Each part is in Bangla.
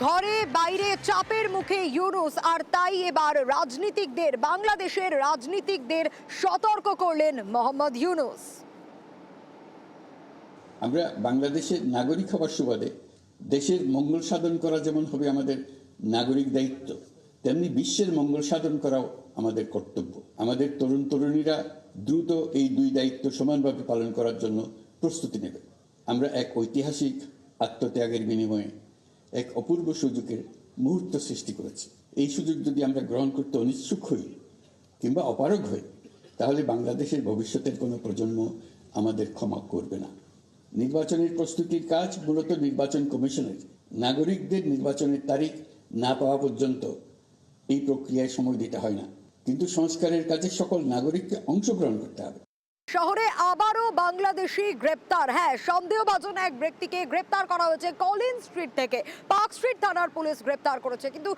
ঘরে বাইরে চাপের মুখে ইউনূস, আর তাই এবার রাজনীতিকদের, বাংলাদেশের রাজনীতিকদের সতর্ক করলেন মোহাম্মদ ইউনূস। আমরা বাংলাদেশের নাগরিক হওয়ার সুবাদে দেশের মঙ্গল সাধন করা যেমন হবে আমাদের নাগরিক দায়িত্ব, তেমনি বিশ্বের মঙ্গল সাধন করাও আমাদের কর্তব্য। আমাদের তরুণ তরুণীরা দ্রুত এই দুই দায়িত্ব সমানভাবে পালন করার জন্য প্রস্তুতি নেবে। আমরা এক ঐতিহাসিক আত্মত্যাগের বিনিময়ে এক অপূর্ব সুযোগের মুহূর্ত সৃষ্টি করেছি। এই সুযোগ যদি আমরা গ্রহণ করতে অনিচ্ছুক হই কিংবা অপারগ হই, তাহলে বাংলাদেশের ভবিষ্যতের কোনো প্রজন্ম আমাদের ক্ষমা করবে না। নির্বাচনের প্রস্তুতির কাজ মূলত নির্বাচন কমিশনের। নাগরিকদের নির্বাচনের তারিখ না পাওয়া পর্যন্ত এই প্রক্রিয়ায় সময় দিতে হয় না, কিন্তু সংস্কারের কাজে সকল নাগরিককে অংশগ্রহণ করতে হবে। শহরে আবারও বাংলাদেশি গ্রেপ্তার। হ্যাঁ, সন্দেহভাজন এক ব্যক্তিকে গ্রেপ্তার করা হয়েছে কলিন স্ট্রিট থেকে। পার্ক স্ট্রিট থানার পুলিশ গ্রেপ্তার করেছে, কিন্তু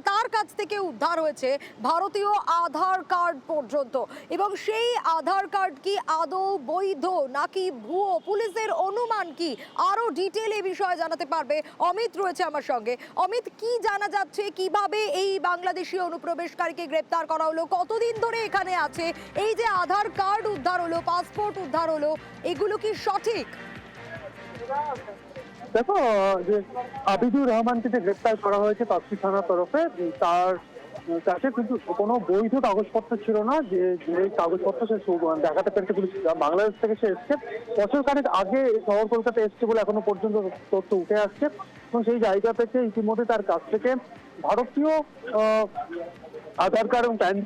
তার কাছ থেকে উদ্ধার হয়েছে ভারতীয় আধার কার্ড পর্যন্ত। এবং সেই আধার কার্ড কি আদৌ বৈধ নাকি ভুয়ো, পুলিশের অনুমান কি, আরো ডিটেল এই বিষয়ে জানাতে পারবে অমিত রয়েছে আমার সঙ্গে। অমিত, কি জানা যাচ্ছে, কিভাবে এই বাংলাদেশি অনুপ্রবেশকারীকে গ্রেপ্তার করা হলো, কতদিন ধরে এখানে আছে, এই যে আধার কার্ড উদ্ধার হলো, পাসপোর্ট উদ্ধার হলো, এগুলো কি সঠিক? দেখো, যে আবিদুর রহমানকে যে গ্রেপ্তার করা হয়েছে তফসিল থানার তরফে, তার কাছে কিন্তু কোনো বৈধ কাগজপত্র ছিল না। যে কাগজপত্র সে দেখাতে পেরেছে পুলিশ, বাংলাদেশ থেকে সে এসছে, বছর খানেক আগে শহর কলকাতা এসছে বলে এখনো পর্যন্ত তথ্য উঠে আসছে। এবং সেই জায়গা থেকে ইতিমধ্যে তার কাছ থেকে ভারতীয় আধার কার্ড এবং প্যান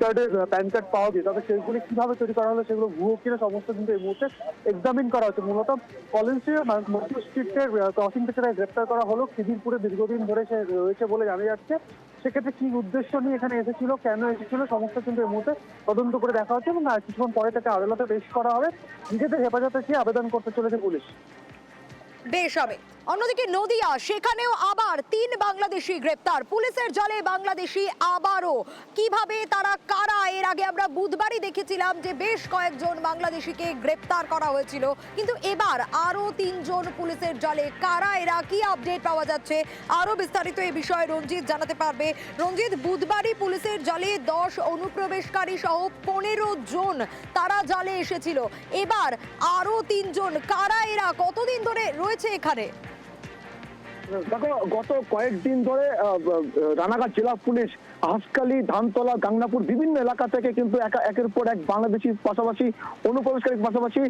কার্ড পাওয়া যায়। তবে সেগুলি কিভাবে তৈরি করা হলো, সেগুলো ভুয়ো কিনা, সমস্ত কিন্তু এই মুহূর্তে এক্সামিন করা হচ্ছে। মূলত কলেজের মধ্যে স্ট্রিটের ক্রসিং থেকে গ্রেপ্তার করা হলো। খিদিরপুরে দীর্ঘদিন ধরে সে রয়েছে বলে জানা যাচ্ছে। সেক্ষেত্রে কি উদ্দেশ্য নিয়ে এখানে এসেছিল, কেন এসেছিল, সমস্ত কিন্তু এই মুহূর্তে তদন্ত করে দেখা হচ্ছে এবং কিছুক্ষণ পরে তাকে আদালতে পেশ করা হবে। নিজেদের হেফাজতে চেয়ে আবেদন করতে চলেছে পুলিশ। বেশ হবে। অন্যদিকে নদিয়া, সেখানেও আবার 3 বাংলাদেশি গ্রেপ্তার। পুলিশের জালে বাংলাদেশি আবারও। কিভাবে, তারা কারা? এর আগে আমরা বুধবারই দেখেছিলাম যে বেশ কয়েকজন বাংলাদেশিকে গ্রেপ্তার করা হয়েছিল, কিন্তু এবার আরো 3 জন পুলিশের জালে। কারা এরা, কি আপডেট পাওয়া যাচ্ছে, আরো বিস্তারিত এই বিষয়ে রঞ্জিত জানাতে পারবে। রঞ্জিত, বুধবারই পুলিশের জালে 10 অনুপ্রবেশকারী সহ 15 জন তারা জালে এসেছিল, এবার আরো 3 জন। কারা এরা, কতদিন ধরে রয়েছে এখানে? দেখো, গত কয়েকদিন ধরে রানাঘাট জেলা পুলিশ হাসকালি, ধানতলা, গাংনাপুর বিভিন্ন এলাকা থেকে কিন্তু একের পর এক বাংলাদেশি পাশাপাশি অনুপ্রবেশকারীর পাশাপাশি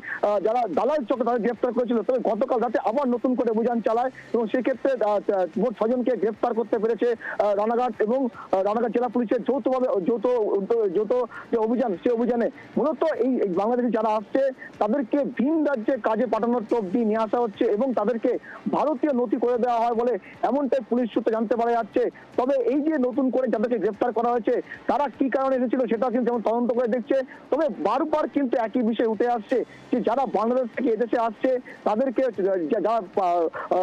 যারা দালাল চক্র তাদের গ্রেপ্তার করেছিল। তবে গতকাল রাতে আবার নতুন করে অভিযান চালায় এবং সেক্ষেত্রে মোট 6 জনকে গ্রেপ্তার করতে পেরেছে রানাঘাট এবং রানাঘাট জেলা পুলিশের যৌথ যে অভিযান, সেই অভিযানে মূলত এই বাংলাদেশি যারা আসছে তাদেরকে ভিন রাজ্যে কাজে পাঠানোর তবদি নিয়ে আসা হচ্ছে এবং তাদেরকে ভারতীয় নথি করে দেওয়া হয় বলে এমনটাই পুলিশ সূত্রে জানতে পারা যাচ্ছে। তবে এই যে নতুন করে যাদেরকে গ্রেপ্তার করা হয়েছে তারা কি কারণে এসেছিল সেটা কিন্তু যেমন তদন্ত করে দেখছে। তবে বারবার কিন্তু একই বিষয় উঠে আসছে যে যারা বাংলাদেশ থেকে এদেশে আসছে তাদেরকে যারা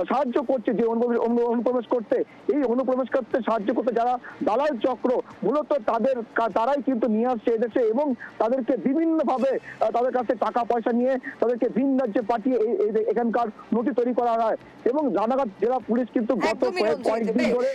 সাহায্য করছে যে অনুপ্রবেশ করতে, এই অনুপ্রবেশ করতে সাহায্য করতে যারা দালাল চক্র, মূলত তারাই কিন্তু নিয়ে আসছে এদেশে এবং তাদেরকে বিভিন্নভাবে তাদের কাছে টাকা পয়সা নিয়ে তাদেরকে ভিন রাজ্যে পাঠিয়ে এখানকার নথি তৈরি করা হয়। এবং রানাঘাট জেলা পুলিশ কিন্তু গত কয়েকদিন ধরে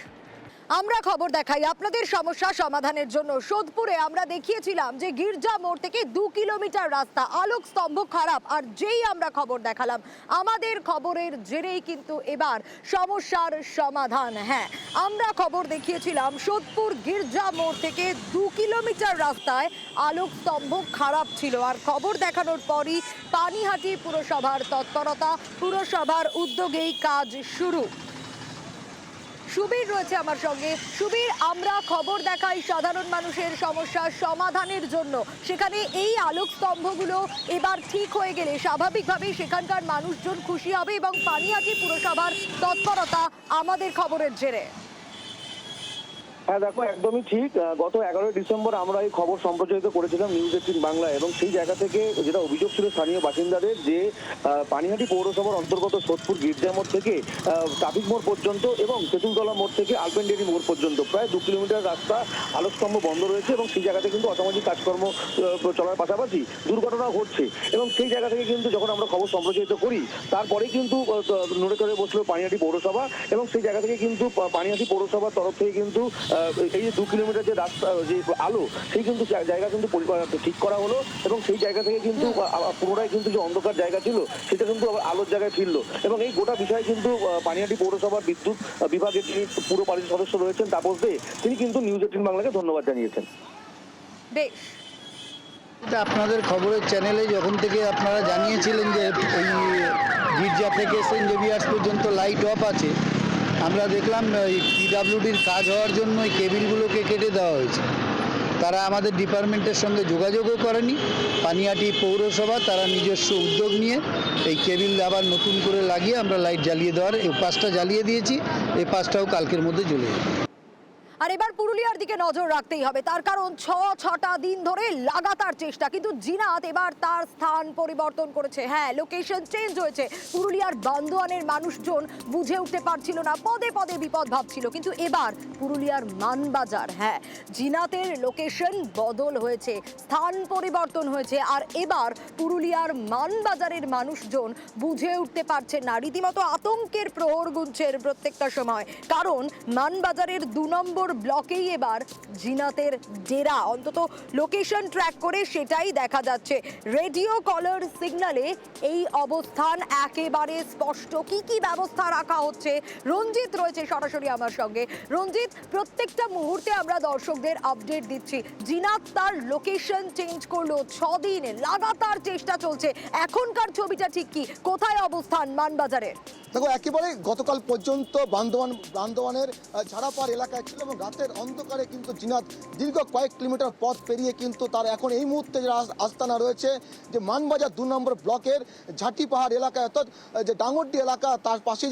আমরা খবর দেখাই আপনাদের সমস্যা সমাধানের জন্য। সোদপুরে আমরা দেখিয়েছিলাম যে গির্জা মোড় থেকে 2 কিলোমিটার রাস্তা, আলোক স্তম্ভ খারাপ, আর যেই আমরা খবর দেখালাম আমাদের খবরের জেরেই কিন্তু এবার সমস্যার সমাধান। হ্যাঁ, আমরা খবর দেখিয়েছিলাম সোদপুর গির্জা মোড় থেকে 2 কিলোমিটার রাস্তায় আলোক স্তম্ভ খারাপ ছিল, আর খবর দেখানোর পরই পানিহাটি পুরসভার তৎপরতা, পুরসভার উদ্যোগেই কাজ শুরু। সুবীর রয়েছে আমার সঙ্গে। সুবীর, আমরা খবর দেখাই সাধারণ মানুষের সমস্যা সমাধানের জন্য। সেখানে এই আলোক স্তম্ভগুলো এবার ঠিক হয়ে গেলে স্বাভাবিকভাবেই সেখানকার মানুষজন খুশি হবে এবং পানিহাটি পুরসভার তৎপরতা আমাদের খবরের জেরে। হ্যাঁ দেখো, একদমই ঠিক। গত 11ই ডিসেম্বর আমরা এই খবর সম্প্রচারিত করেছিলাম নিউজ 18 বাংলায়, এবং সেই জায়গা থেকে যেটা অভিযোগ ছিল স্থানীয় বাসিন্দাদের যে পানিহাটি পৌরসভার অন্তর্গত সোদপুর গির্জা মোড় থেকে ট্রাফিক মোড় পর্যন্ত এবং তেঁতুলতলা মোড় থেকে আলপেন্ডেরি মোড় পর্যন্ত প্রায় 2 কিলোমিটার রাস্তা আলোকস্তম্ভ বন্ধ রয়েছে, এবং সেই জায়গাতে কিন্তু অসামাজিক কাজকর্ম চলার পাশাপাশি দুর্ঘটনা ঘটছে। এবং সেই জায়গা থেকে কিন্তু যখন আমরা খবর সম্প্রচারিত করি তারপরে কিন্তু নড়ে চড়ে বসলো পানিহাটি পৌরসভা, এবং সেই জায়গা থেকে কিন্তু পানিহাটি পৌরসভার তরফ থেকে কিন্তু এই যে 2 কিলোমিটার যে রাস্তা যে আলো সেই কিন্তু জায়গা কিন্তু ঠিক করা হলো, এবং সেই জায়গা থেকে কিন্তু পুনরায় কিন্তু যে অন্ধকার জায়গা ছিল সেটা কিন্তু আবার আলোর জায়গায় ফিরলো। এবং এই গোটা বিষয়ে কিন্তু পানিহাটি পৌরসভার বিদ্যুৎ বিভাগের যিনি পুরো পরিষদ সদস্য রয়েছেন তাপস দে, তিনি কিন্তু নিউজ 18 বাংলাকে ধন্যবাদ জানিয়েছেন। বেশ, এটা আপনাদের খবরের চ্যানেলে যখন থেকে আপনারা জানিয়েছিলেন যে এই গির্জা থেকে সেন্ট জেভিয়ার্স পর্যন্ত লাইট অফ আছে, আমরা দেখলাম এই পিডাব্লিউডির কাজ হওয়ার জন্য এই কেবিলগুলোকে কেটে দেওয়া হয়েছে। তারা আমাদের ডিপার্টমেন্টের সঙ্গে যোগাযোগও করেনি। পানিহাটি পৌরসভা তারা নিজস্ব উদ্যোগ নিয়ে এই কেবিল আবার নতুন করে লাগিয়ে আমরা লাইট জ্বালিয়ে দেওয়ার এই পাশটা জ্বালিয়ে দিয়েছি, এই পাশটাও কালকের মধ্যে জ্বলে যাবে। আর এবার পুরুলিয়ার দিকে নজর রাখতেই হবে, তার কারণ 6টা দিন ধরে লাগাতার চেষ্টা, কিন্তু জিনাত এবার তার স্থান পরিবর্তন করেছে। হ্যাঁ, লোকেশন চেঞ্জ হয়েছে। পুরুলিয়ার বান্দোয়ানের মানুষজন বুঝে উঠতে পারছিল না, পদে পদে বিপদ ভাবছিল, কিন্তু এবার পুরুলিয়ার মানবাজার, হ্যাঁ, জিনাতের লোকেশন বদল হয়েছে, স্থান পরিবর্তন হয়েছে। আর এবার পুরুলিয়ার মানবাজারের মানুষজন বুঝে উঠতে পারছেন না, রীতিমতো আতঙ্কের প্রহর গুনছেন প্রত্যেকটা সময়, কারণ মানবাজারের 2 নম্বর ব্লকেই এবার জিনাতের ডেরা। অন্তত লোকেশন ট্র্যাক করে সেটাই দেখা যাচ্ছে। রেডিও কলার সিগন্যালে এই অবস্থান একেবারে স্পষ্ট। কি কি ব্যবস্থা রাখা হচ্ছে, রঞ্জিত রয়েছে সরাসরি আমার সঙ্গে। রঞ্জিত, প্রত্যেকটা মুহূর্তে আমরা দর্শকদের আপডেট দিচ্ছি। জিনাত তার লোকেশন চেঞ্জ করলো, 6 দিন লাগাতার চেষ্টা চলছে। এখনকার ছবিটা ঠিক কি, কোথায় অবস্থান মানবাজারের? দেখো, একেবারে গতকাল পর্যন্ত বান্দোয়ানের ঝাড়াপাড় এলাকায় ছিল, এবং রাতের অন্ধকারে কিন্তু জিনাত দীর্ঘ কয়েক কিলোমিটার পথ পেরিয়ে কিন্তু তার এখন এই মুহূর্তে যে আস্তানা রয়েছে যে মানবাজার 2 নম্বর ব্লকের ঝাঁটি পাহাড় এলাকায়, অর্থাৎ যে ডাঙ্গরডি এলাকা, তার পাশে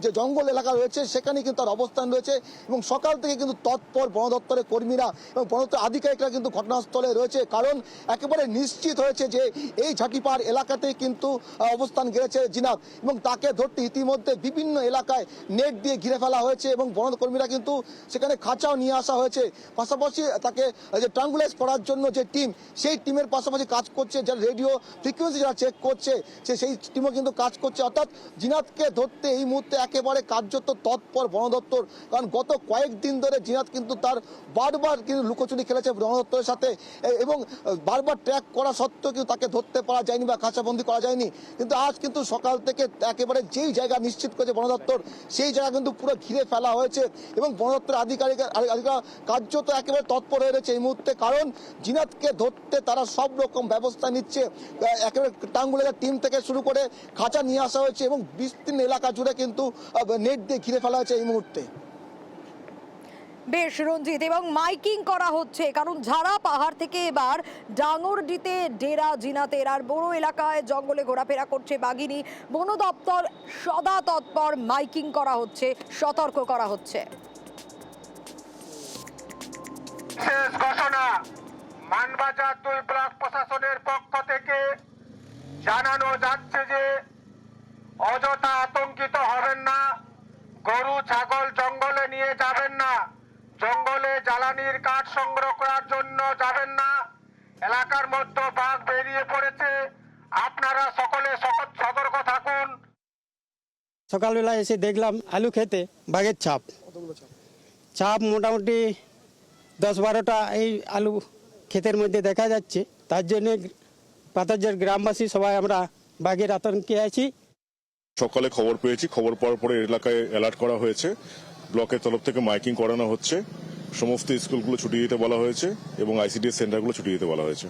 যে জঙ্গল এলাকা রয়েছে সেখানে কিন্তু তার অবস্থান রয়েছে। এবং সকাল থেকে কিন্তু তৎপর বন দপ্তরের কর্মীরা এবং বন দপ্তরের আধিকারিকরা কিন্তু ঘটনাস্থলে রয়েছে, কারণ একেবারে নিশ্চিত হয়েছে যে এই ঝাঁটি পাহাড় এলাকাতেই কিন্তু অবস্থান গেড়েছে জিনাত, এবং তাকে ধরতে ইতিমধ্যে বিভিন্ন এলাকায় নেট দিয়ে ঘিরে ফেলা হয়েছে, এবং বন কর্মীরা কিন্তু সেখানে খাঁচাও নিয়ে আসা হয়েছে। পাশাপাশি তাকে যে ট্রাঙ্গুলাইজ করার জন্য যে টিম, সেই টিমের পাশাপাশি কাজ করছে, যারা রেডিও ফ্রিকোয়েন্সি যারা চেক করছে সেই টিমও কিন্তু কাজ করছে। অর্থাৎ জিনাতকে ধরতে এই মুহূর্তে একেবারে কার্যত তৎপর বন দপ্তর, কারণ গত কয়েকদিন ধরে জিনাত কিন্তু তার বারবার কিন্তু লুকোচুরি খেলেছে বন দপ্তরের সাথে, এবং বারবার ট্র্যাক করা সত্ত্বেও কিন্তু তাকে ধরতে পারা যায়নি বা খাঁচাবন্দি করা যায়নি। কিন্তু আজ কিন্তু সকাল থেকে একেবারে যেই জায়গা নিশ্চিত করেছে বন দপ্তর, সেই জায়গা কিন্তু পুরো ঘিরে ফেলা হয়েছে, এবং বন দপ্তরের আধিকারিকরা কার্যত একেবারে তৎপর হয়ে রয়েছে এই মুহূর্তে, কারণ জিনাতকে ধরতে তারা সব রকম ব্যবস্থা নিচ্ছে। একেবারে টাঙ্গুলের টিম থেকে শুরু করে খাঁচা নিয়ে আসা হয়েছে, এবং বিস্তীর্ণ এলাকা জুড়ে কিন্তু নেট দিয়ে ঘিরে ফেলা হয়েছে এই মুহূর্তে। বেশ রঞ্জিত, এবং মাইকিং করা হচ্ছে, কারণ ঝাড়া পাহাড় থেকে এবার ডাঙ্গরডিতে ডেরা জিনাতের। আর বড় এলাকায় জঙ্গলে ঘোরাফেরা করছে বাঘিনী। বন দপ্তর সদা তৎপর, মাইকিং করা হচ্ছে, সতর্ক করা হচ্ছে। শেষ ঘোষণা, মানবাজার 2 ব্লক প্রশাসনের পক্ষ থেকে জানানো যাচ্ছে যে অযথা আতঙ্কিত হবেন না, গরু ছাগল জঙ্গলে নিয়ে যাবেন না, জঙ্গলে জ্বালানির কাঠ সংগ্রহ করার জন্য যাবেন না। এলাকার মধ্যে বাঘ বেরিয়ে পড়েছে, আপনারা সকলে সতর্ক থাকুন। সকালবেলা এসে দেখলাম আলু খেতে বাঘের ছাপ মোটামুটি 10-12টা এই আলু ক্ষেতের মধ্যে দেখা যাচ্ছে। তার জন্য পাতাজের গ্রামবাসী সবাই আমরা বাঘের আতঙ্কে আছি। সকালে খবর পেয়েছি, খবর পাওয়ার পরে এলাকায় অ্যালার্ট করা হয়েছে, ব্লকের তরফ থেকে মাইকিং করানো হচ্ছে, সমস্ত স্কুলগুলো ছুটি দিতে বলা হয়েছে, এবং আইসিডিএস সেন্টারগুলো ছুটি দিতে বলা হয়েছে।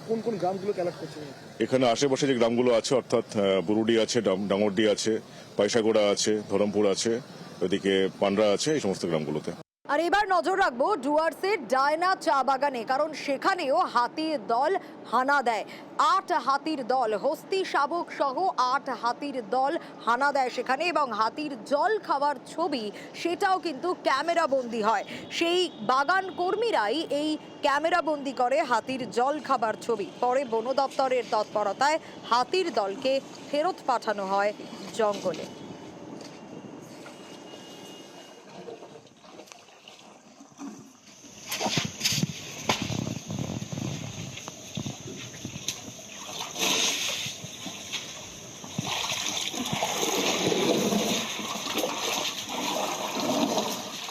কোন কোন গ্রামগুলো অ্যালার্ট করছে? এখানে আশেপাশে যে গ্রামগুলো আছে, অর্থাৎ বুরুডি আছে, ডাঙ্গরডি আছে, পয়সাগোড়া আছে, ধরমপুর আছে, ওদিকে পান্ডা আছে, এই সমস্ত গ্রামগুলোতে। আর এবার নজর রাখবো ডুয়ার্সের ডায়না চা বাগানে, কারণ সেখানেও হাতির দল হানা দেয়। 8 হাতির দল, হস্তি শাবক সহ 8 হাতির দল হানা দেয় সেখানে, এবং হাতির জল খাওয়ার ছবি সেটাও কিন্তু ক্যামেরা বন্দি হয়। সেই বাগান কর্মীরাই এই ক্যামেরা বন্দি করে হাতির জল খাবার ছবি। পরে বন দপ্তরের তৎপরতায় হাতির দলকে ফেরত পাঠানো হয় জঙ্গলে।